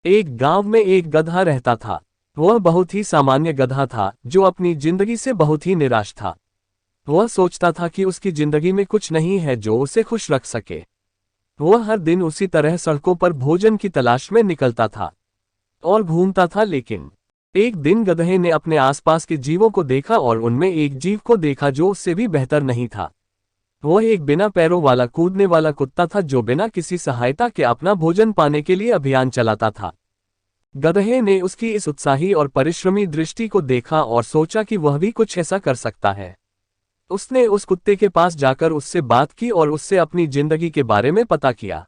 एक गांव में एक गधा रहता था। वह बहुत ही सामान्य गधा था जो अपनी जिंदगी से बहुत ही निराश था। वह सोचता था कि उसकी जिंदगी में कुछ नहीं है जो उसे खुश रख सके। वह हर दिन उसी तरह सड़कों पर भोजन की तलाश में निकलता था और घूमता था, लेकिन एक दिन गधे ने अपने आसपास के जीवों को देखा और उनमें एक जीव को देखा जो उससे भी बेहतर नहीं था। वह एक बिना पैरों वाला कूदने वाला कुत्ता था जो बिना किसी सहायता के अपना भोजन पाने के लिए अभियान चलाता था। गधे ने उसकी इस उत्साही और परिश्रमी दृष्टि को देखा और सोचा कि वह भी कुछ ऐसा कर सकता है। उसने उस कुत्ते के पास जाकर उससे बात की और उससे अपनी जिंदगी के बारे में पता किया।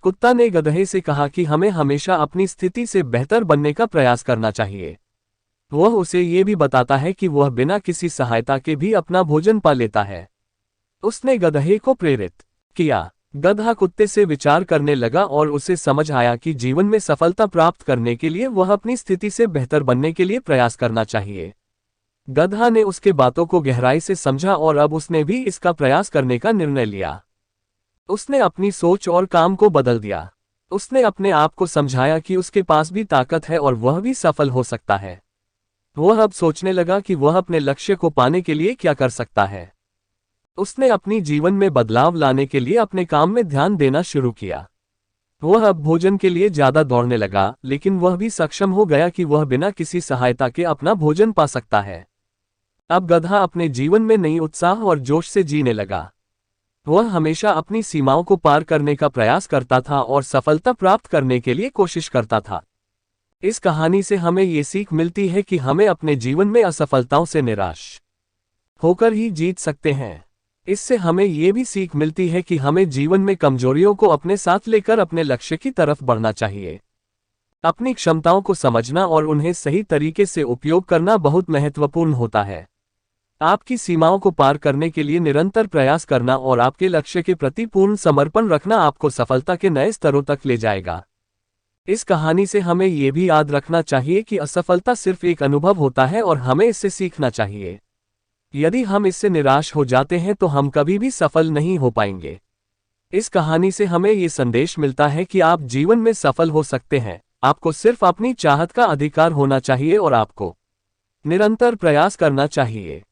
कुत्ता ने गधे से कहा कि हमें हमेशा अपनी स्थिति से बेहतर बनने का प्रयास करना चाहिए। वह उसे ये भी बताता है कि वह बिना किसी सहायता के भी अपना भोजन पा लेता है। उसने गधे को प्रेरित किया। गधा कुत्ते से विचार करने लगा और उसे समझ आया कि जीवन में सफलता प्राप्त करने के लिए वह अपनी स्थिति से बेहतर बनने के लिए प्रयास करना चाहिए। गधा ने उसके बातों को गहराई से समझा और अब उसने भी इसका प्रयास करने का निर्णय लिया। उसने अपनी सोच और काम को बदल दिया। उसने अपने आप को समझाया कि उसके पास भी ताकत है और वह भी सफल हो सकता है। वह अब सोचने लगा कि वह अपने लक्ष्य को पाने के लिए क्या कर सकता है। उसने अपनी जीवन में बदलाव लाने के लिए अपने काम में ध्यान देना शुरू किया। वह अब भोजन के लिए ज्यादा दौड़ने लगा, लेकिन वह भी सक्षम हो गया कि वह बिना किसी सहायता के अपना भोजन पा सकता है। अब गधा अपने जीवन में नई उत्साह और जोश से जीने लगा। वह हमेशा अपनी सीमाओं को पार करने का प्रयास करता था और सफलता प्राप्त करने के लिए कोशिश करता था। इस कहानी से हमें ये सीख मिलती है कि हमें अपने जीवन में असफलताओं से निराश होकर ही जीत सकते हैं। इससे हमें ये भी सीख मिलती है कि हमें जीवन में कमजोरियों को अपने साथ लेकर अपने लक्ष्य की तरफ बढ़ना चाहिए। अपनी क्षमताओं को समझना और उन्हें सही तरीके से उपयोग करना बहुत महत्वपूर्ण होता है। आपकी सीमाओं को पार करने के लिए निरंतर प्रयास करना और आपके लक्ष्य के प्रति पूर्ण समर्पण रखना आपको सफलता के नए स्तरों तक ले जाएगा। इस कहानी से हमें यह भी याद रखना चाहिए कि असफलता सिर्फ एक अनुभव होता है और हमें इससे सीखना चाहिए। यदि हम इससे निराश हो जाते हैं तो हम कभी भी सफल नहीं हो पाएंगे। इस कहानी से हमें ये संदेश मिलता है कि आप जीवन में सफल हो सकते हैं। आपको सिर्फ अपनी चाहत का अधिकार होना चाहिए और आपको निरंतर प्रयास करना चाहिए।